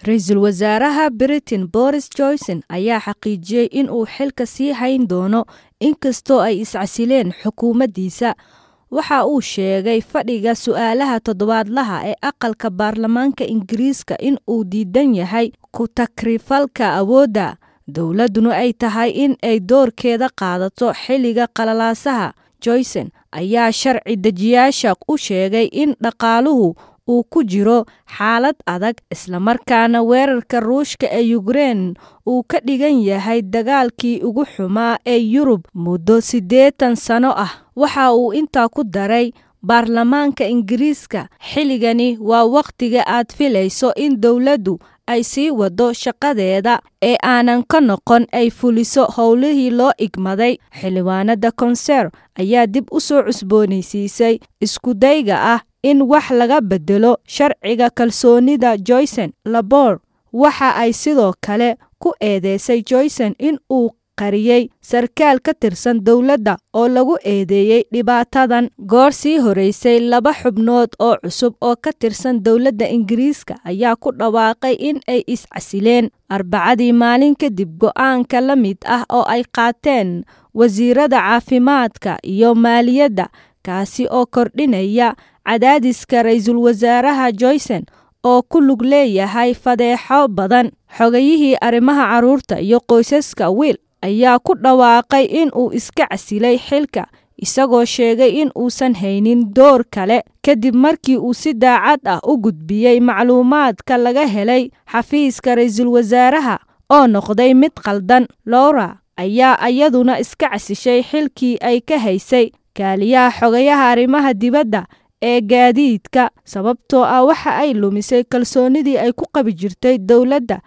Ra'iisul Wasaaraha Britain Boris Johnson ayaa xaqiijiyay in uu xilka sii hayn doono inkastoo ay iscasileen xukuumaddiisa. Waxa uu sheegay fadhiga su'aalaha toddobaadlaha ee aqalka baarlamaanka Ingiriiska in uu diidan yahay ku takrifalka awoodda dowladuna ay tahay in ay doorkeeda qaadato xilliga qalalaasaha. Johnson ayaa sharci dejiyaasha u sheegay in dhaqaaluhu uu ku jiro xaalad adag isla markaana weerarka Ruushka ee Ukraine uu ka dhigan yahay dagaalkii ugu xumaa ee Yurub muddo 80 sano ah. Waxa uu intaa ku daray baarlamaanka Ingiriiska xilligani waa waqtiga aad filayso in dowladdu ay sii wado shaqadeeda ee aanan ka noqon ay fuliso howlihii loo igmaday. Xildhibaanada Conservative ayaa dib u soo cusboonaysiisay isku dayga ah in wax laga bedelo sharciga kalsoonida Johnson. Labour waxa ay sidoo kale ku eedeysay Johnson in uu qariyay sarkaal ka tirsan dowladda oo lagu eedeeyay dhibaatadan. Goor sii horeysay 2 xubnood oo cusub oo ka tirsan dowladda Ingiriiska ayaa ku dhawaaqay in ay iscasileen Arbacadii maalin kadib go'aanka la mid ah oo ay qaateen wasiirada caafimaadka iyo maaliyadda, kaasi oo kordhinaya cadaadiska Ra'iisul Wasaaraha Johnson oo ku lug leeyahay fadeexo badan. Xogayihii arrimaha carruurta iyo qoysaska Will ayaa ku dhawaaqay in uu iska casilay xilka isagoo sheegay in uusan haynin door kale kadib markii uu si daacad ah u gudbiyay macluumaadka laga helay xafiiska Ra'iisul Wasaaraha oo noqday mid qaldan. Laura ayaa iyaduna iska casishay xilkii ay ka haysay kaaliyaha xogayaha arrimaha dibadda ee gaadiidka sababtoo ah waxa ay lumisay kalsoonidii ay ku qabi jirtay dowladda